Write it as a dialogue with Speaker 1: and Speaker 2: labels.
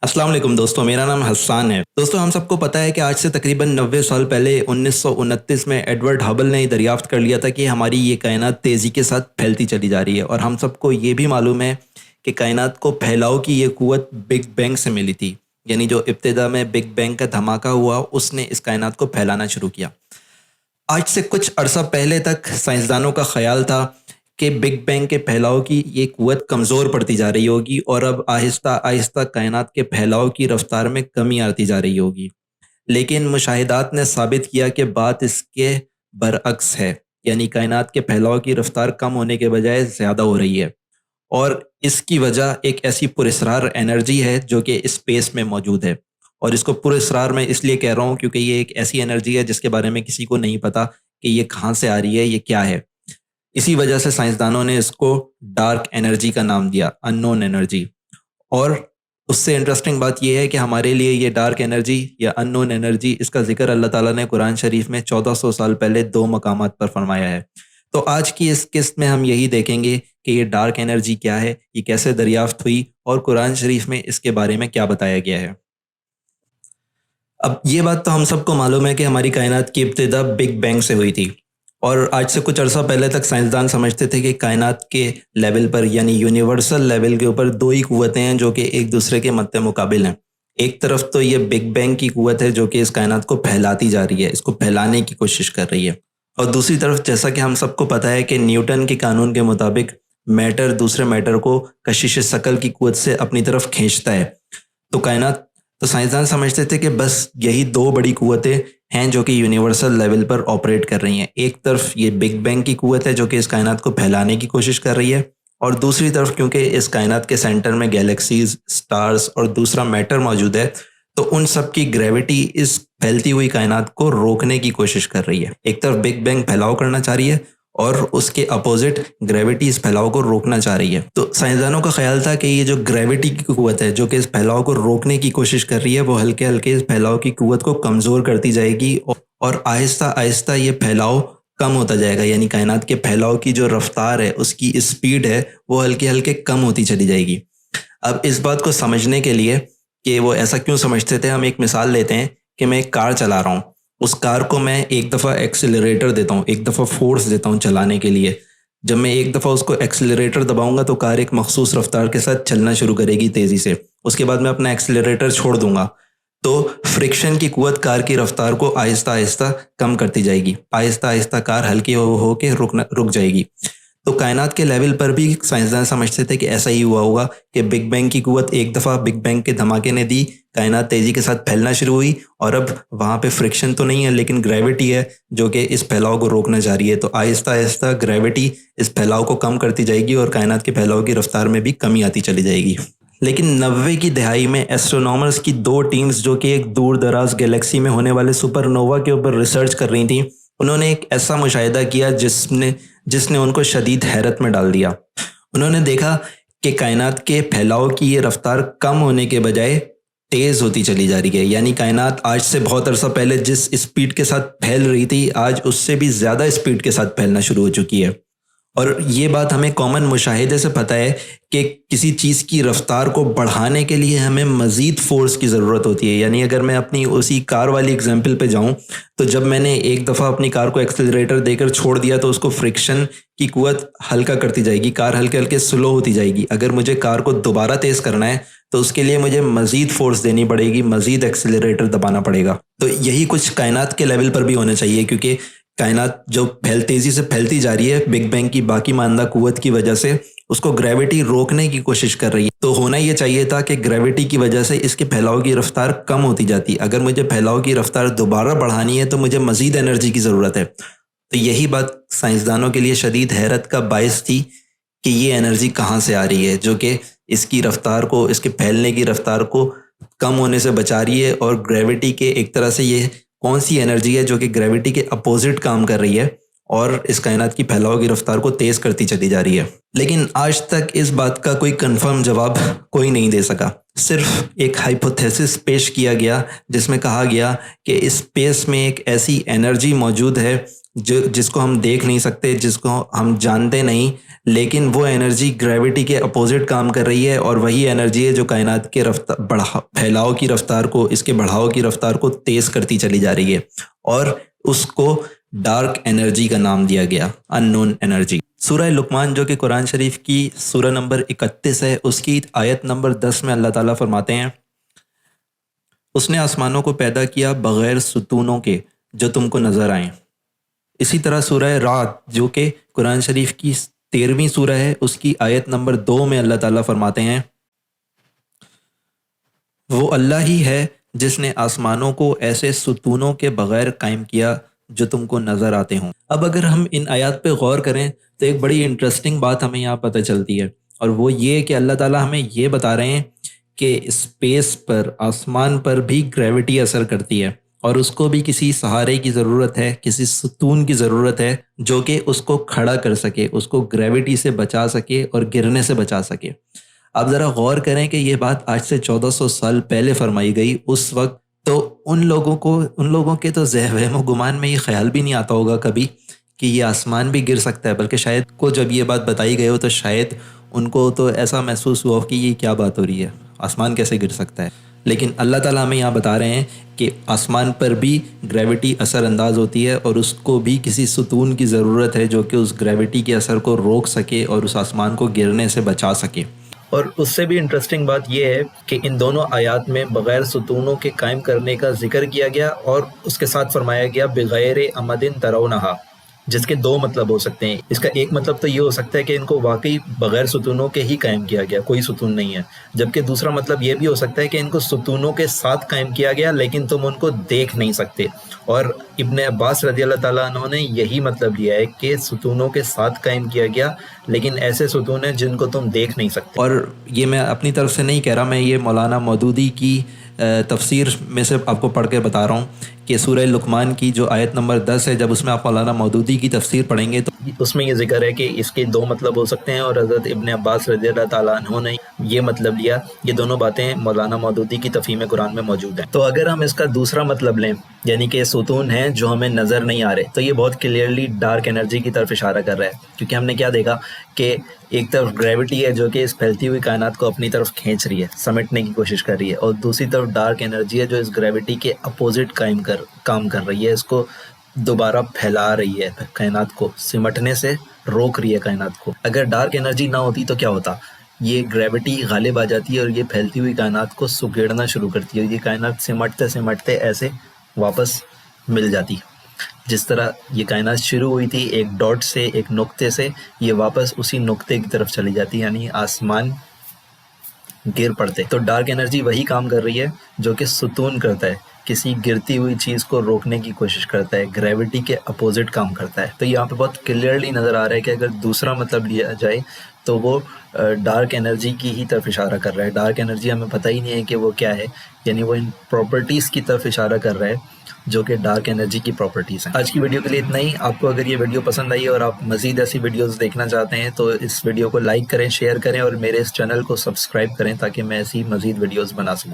Speaker 1: अस्सलाम वालेकुम दोस्तों, मेरा नाम हस्सान है। दोस्तों, हम सबको पता है कि आज से तकरीबन 90 साल पहले 1929 में एडवर्ड हबल ने दरियाफ्त कर लिया था कि हमारी ये कायनात तेज़ी के साथ फैलती चली जा रही है। और हम सबको ये भी मालूम है कि कायनात को फैलाव की ये क़ुव्वत बिग बैंग से मिली थी। यानी जो इब्तिदा में बिग बैंग का धमाका हुआ, उसने इस कायनात को फैलाना शुरू किया। आज से कुछ अरसा पहले तक साइंसदानों का ख्याल था कि बिग बैंग के फैलाव की ये क़ुव्वत कमज़ोर पड़ती जा रही होगी और अब आहिस्ता आहिस्ता कायनात के फैलाव की रफ्तार में कमी आती जा रही होगी। लेकिन मुशाहिदात ने साबित किया कि बात इसके बरअक्स है, यानी कायनात के फैलाव की रफ्तार कम होने के बजाय ज़्यादा हो रही है। और इसकी वजह एक ऐसी पुरस्रार एनर्जी है जो कि स्पेस में मौजूद है। और इसको पुरस्रार मैं इसलिए कह रहा हूँ क्योंकि ये एक ऐसी एनर्जी है जिसके बारे में किसी को नहीं पता कि ये कहाँ से आ रही है, ये क्या है। इसी वजह से साइंसदानों ने इसको डार्क एनर्जी का नाम दिया, अननोन एनर्जी। और उससे इंटरेस्टिंग बात यह है कि हमारे लिए ये डार्क एनर्जी या अननोन एनर्जी, इसका जिक्र अल्लाह ताला ने कुरान शरीफ में 1400 साल पहले 2 मकामात पर फरमाया है। तो आज की इस किस्त में हम यही देखेंगे कि ये डार्क एनर्जी क्या है, ये कैसे दरियाफ्त हुई और कुरान शरीफ में इसके बारे में क्या बताया गया है। अब ये बात तो हम सबको मालूम है कि हमारी कायनात की इब्तिदा बिग बैंग से हुई थी। और आज से कुछ अरसा पहले तक साइंसदान समझते थे कि कायनात के लेवल पर, यानी यूनिवर्सल लेवल के ऊपर, दो ही क़ुव्वतें हैं जो कि एक दूसरे के मद्दे मुकाबिल हैं। एक तरफ तो ये बिग बैंग की क़ुव्वत है जो कि इस कायनात को फैलाती जा रही है, इसको फैलाने की कोशिश कर रही है। और दूसरी तरफ, जैसा कि हम सबको पता है कि न्यूटन के कानून के मुताबिक मैटर दूसरे मैटर को कशिश शकल की क़ुव्वत से अपनी तरफ खींचता है। तो साइंसदान समझते थे कि बस यही दो बड़ी क़ुव्वतें हैं जो कि यूनिवर्सल लेवल पर ऑपरेट कर रही हैं। एक तरफ ये बिग बैंग की क़ुव्वत है जो कि इस कायनात को फैलाने की कोशिश कर रही है, और दूसरी तरफ क्योंकि इस कायनात के सेंटर में गैलेक्सीज, स्टार्स और दूसरा मैटर मौजूद है, तो उन सब की ग्रेविटी इस फैलती हुई कायनात को रोकने की कोशिश कर रही है। एक तरफ बिग बैंग फैलाव करना चाह रही है और उसके अपोजिट ग्रेविटी इस फैलाव को रोकना चाह रही है। तो साइंसदानों का ख्याल था कि ये जो ग्रेविटी की क़ुव्वत है जो कि इस फैलाव को रोकने की कोशिश कर रही है, वो हल्के हल्के इस फैलाव की क़ुव्वत को कमज़ोर करती जाएगी और आहिस्ता आहिस्ता ये फैलाव कम होता जाएगा। यानी कायनात के फैलाव की जो रफ्तार है, उसकी स्पीड है, वो हल्के हल्के कम होती चली जाएगी। अब इस बात को समझने के लिए कि वो ऐसा क्यों समझते थे, हम एक मिसाल लेते हैं कि मैं एक कार चला रहा हूँ। उस कार को मैं एक दफ़ा एक्सीलरेटर देता हूँ, एक दफ़ा फोर्स देता हूँ चलाने के लिए। जब मैं एक दफ़ा उसको एक्सीलरेटर दबाऊंगा तो कार एक मखसूस रफ्तार के साथ चलना शुरू करेगी तेज़ी से। उसके बाद मैं अपना एक्सीलरेटर छोड़ दूंगा तो फ्रिक्शन की क़ुव्वत कार की रफ्तार को आहिस्ता आहिस्ता कम करती जाएगी। आहिस्ता आहिस्ता कार हल्की हो के रुक जाएगी। तो कायनात के लेवल पर भी साइंसदान समझते थे कि ऐसा ही हुआ होगा कि बिग बैंग की क़ुव्वत एक दफ़ा बिग बैंग के धमाके ने दी, कायनात तेज़ी के साथ फैलना शुरू हुई और अब वहाँ पे फ्रिक्शन तो नहीं है लेकिन ग्रेविटी है जो कि इस फैलाव को रोकना चाह रही है। तो आहिस्ता आहिस्ता ग्रेविटी इस फैलाव को कम करती जाएगी और कायनात के फैलाव की रफ्तार में भी कमी आती चली जाएगी। लेकिन 90 की दहाई में एस्ट्रोनॉमर्स की दो टीम्स जो कि एक दूर दराज गैलेक्सी में होने वाले सुपरनोवा के ऊपर रिसर्च कर रही थी, उन्होंने एक ऐसा मुशाहिदा किया जिसने उनको शदीद हैरत में डाल दिया। उन्होंने देखा कि कायनात के फैलाव की ये रफ्तार कम होने के बजाय तेज़ होती चली जा रही है। यानी कायनात आज से बहुत अरसा पहले जिस स्पीड के साथ फैल रही थी, आज उससे भी ज़्यादा स्पीड के साथ फैलना शुरू हो चुकी है। और ये बात हमें कॉमन मुशाहिदे से पता है कि किसी चीज़ की रफ्तार को बढ़ाने के लिए हमें मज़ीद फोर्स की ज़रूरत होती है। यानी अगर मैं अपनी उसी कार वाली एग्जांपल पे जाऊं, तो जब मैंने एक दफ़ा अपनी कार को एक्सेलरेटर देकर छोड़ दिया तो उसको फ्रिक्शन की क़ुव्वत हल्का करती जाएगी, कार हल्के हल्के स्लो होती जाएगी। अगर मुझे कार को दोबारा तेज़ करना है तो उसके लिए मुझे मज़ीद फोर्स देनी पड़ेगी, मज़ीद एक्सेलरेटर दबाना पड़ेगा। तो यही कुछ कायनात के लेवल पर भी होना चाहिए, क्योंकि कायनात जो तेज़ी से फैलती जा रही है बिग बैंग की बाकी मानदा क़ुव्वत की वजह से, उसको ग्रेविटी रोकने की कोशिश कर रही है। तो होना ये चाहिए था कि ग्रेविटी की वजह से इसके फैलाव की रफ्तार कम होती जाती। अगर मुझे फैलाव की रफ्तार दोबारा बढ़ानी है तो मुझे मज़ीद एनर्जी की ज़रूरत है। तो यही बात साइंसदानों के लिए शदीद हैरत का बायस थी कि ये एनर्जी कहाँ से आ रही है जो कि इसकी रफ्तार को, इसके फैलने की रफ्तार को कम होने से बचा रही है। और ग्रेविटी के एक तरह से ये कौन सी एनर्जी है जो कि ग्रेविटी के अपोजिट काम कर रही है और इस कायनात की फैलाव की रफ्तार को तेज़ करती चली जा रही है। लेकिन आज तक इस बात का कोई कंफर्म जवाब कोई नहीं दे सका। सिर्फ एक हाइपोथेसिस पेश किया गया जिसमें कहा गया कि स्पेस में एक ऐसी एनर्जी मौजूद है जिसको हम देख नहीं सकते, जिसको हम जानते नहीं, لیکن وہ انرجی گریوٹی کے اپوزٹ کام کر رہی ہے، اور وہی انرجی ہے جو کائنات کے پھیلاؤ کی رفتار کو، اس کے بڑھاؤ کی رفتار کو تیز کرتی چلی جا رہی ہے، اور اس کو ڈارک انرجی کا نام دیا گیا، ان نون انرجی۔ سورہ لقمان جو کہ قرآن شریف کی سورہ نمبر 31 ہے، اس کی آیت نمبر 10 میں اللہ تعالیٰ فرماتے ہیں، اس نے آسمانوں کو پیدا کیا بغیر ستونوں کے جو تم کو نظر آئیں۔ اسی طرح سورہ رعد جو کہ قرآن شریف کی 13ویں سورہ ہے، اس کی آیت نمبر 2 میں اللہ تعالیٰ فرماتے ہیں، وہ اللہ ہی ہے جس نے آسمانوں کو ایسے ستونوں کے بغیر قائم کیا جو تم کو نظر آتے ہوں۔ اب اگر ہم ان آیات پہ غور کریں تو ایک بڑی انٹرسٹنگ بات ہمیں یہاں پتہ چلتی ہے، اور وہ یہ کہ اللہ تعالیٰ ہمیں یہ بتا رہے ہیں کہ اسپیس پر، آسمان پر بھی گریوٹی اثر کرتی ہے، اور اس کو بھی کسی سہارے کی ضرورت ہے، کسی ستون کی ضرورت ہے جو کہ اس کو کھڑا کر سکے، اس کو گریوٹی سے بچا سکے اور گرنے سے بچا سکے۔ آپ ذرا غور کریں کہ یہ بات آج سے 1400 سال پہلے فرمائی گئی، اس وقت تو ان لوگوں کے تو وہم و گمان میں یہ خیال بھی نہیں آتا ہوگا کبھی کہ یہ آسمان بھی گر سکتا ہے، بلکہ شاید کو جب یہ بات بتائی گئی ہو تو شاید ان کو تو ایسا محسوس ہوا ہو کہ یہ کیا بات ہو رہی ہے، آسمان کیسے گر سکتا ہے۔ لیکن اللہ تعالیٰ ہمیں یہاں بتا رہے ہیں کہ آسمان پر بھی گریوٹی اثر انداز ہوتی ہے، اور اس کو بھی کسی ستون کی ضرورت ہے جو کہ اس گریوٹی کے اثر کو روک سکے اور اس آسمان کو گرنے سے بچا سکے۔ اور اس سے بھی انٹرسٹنگ بات یہ ہے کہ ان دونوں آیات میں بغیر ستونوں کے قائم کرنے کا ذکر کیا گیا، اور اس کے ساتھ فرمایا گیا بغیر امدن ترونہا، جس کے دو مطلب ہو سکتے ہیں۔ اس کا ایک مطلب تو یہ ہو سکتا ہے کہ ان کو واقعی بغیر ستونوں کے ہی قائم کیا گیا، کوئی ستون نہیں ہے، جبکہ دوسرا مطلب یہ بھی ہو سکتا ہے کہ ان کو ستونوں کے ساتھ قائم کیا گیا لیکن تم ان کو دیکھ نہیں سکتے، اور ابن عباس رضی اللہ تعالیٰ عنہ نے یہی مطلب لیا ہے کہ ستونوں کے ساتھ قائم کیا گیا لیکن ایسے ستون ہیں جن کو تم دیکھ نہیں سکتے۔ اور یہ میں اپنی طرف سے نہیں کہہ رہا، میں یہ مولانا مودودی کی تفسیر میں سے آپ کو پڑھ کے بتا رہا ہوں کہ سورہ لقمان کی جو آیت نمبر 10 ہے، جب اس میں آپ مولانا مودودی کی تفسیر پڑھیں گے تو اس میں یہ ذکر ہے کہ اس کے دو مطلب ہو سکتے ہیں، اور حضرت ابن عباس رضی اللہ تعالیٰ عنہ نے یہ مطلب لیا۔ یہ دونوں باتیں مولانا مودودی کی تفہیم قرآن میں موجود ہیں۔ تو اگر ہم اس کا دوسرا مطلب لیں، یعنی کہ ستون ہیں جو ہمیں نظر نہیں آ رہے، تو یہ بہت کلیئرلی ڈارک انرجی کی طرف اشارہ کر رہا ہے، کیونکہ ہم نے کیا دیکھا کہ ایک طرف گریوٹی ہے جو کہ اس پھیلتی ہوئی کائنات کو اپنی طرف کھینچ رہی ہے، سمیٹنے کی کوشش کر رہی ہے، اور دوسری طرف ڈارک انرجی ہے جو اس گریوٹی کے اپوزٹ کام کر رہی ہے، اس کو دوبارہ پھیلا رہی ہے، کائنات کو سمٹنے سے روک رہی ہے کائنات کو۔ اگر ڈارک انرجی نہ ہوتی تو کیا ہوتا؟ یہ گریوٹی غالب آ جاتی ہے اور یہ پھیلتی ہوئی کائنات کو سکیڑنا شروع کرتی ہے، یہ کائنات سمٹتے ایسے واپس مل جاتی۔ جس طرح یہ کائنات شروع ہوئی تھی ایک ڈاٹ سے، ایک نقطے سے، یہ واپس اسی نقطے کی طرف چلی جاتی، یعنی آسمان گر پڑتے۔ تو ڈارک انرجی وہی کام کر رہی ہے جو کہ ستون کرتا ہے، کسی گرتی ہوئی چیز کو روکنے کی کوشش کرتا ہے، گریوٹی کے اپوزٹ کام کرتا ہے۔ تو یہاں پہ بہت کلیئرلی نظر آ رہا ہے کہ اگر دوسرا مطلب لیا جائے تو وہ ڈارک انرجی کی ہی طرف اشارہ کر رہا ہے۔ ڈارک انرجی ہمیں پتہ ہی نہیں ہے کہ وہ کیا ہے، یعنی وہ ان پراپرٹیز کی طرف اشارہ کر رہا ہے جو کہ ڈارک انرجی کی پراپرٹیز ہیں۔ آج کی ویڈیو کے لیے اتنا ہی۔ آپ کو اگر یہ ویڈیو پسند آئی اور آپ مزید ایسی ویڈیوز دیکھنا چاہتے ہیں تو اس ویڈیو کو لائک کریں، شیئر کریں، اور میرے اس چینل کو سبسکرائب کریں تاکہ میں ایسی مزید ویڈیوز بنا سکوں۔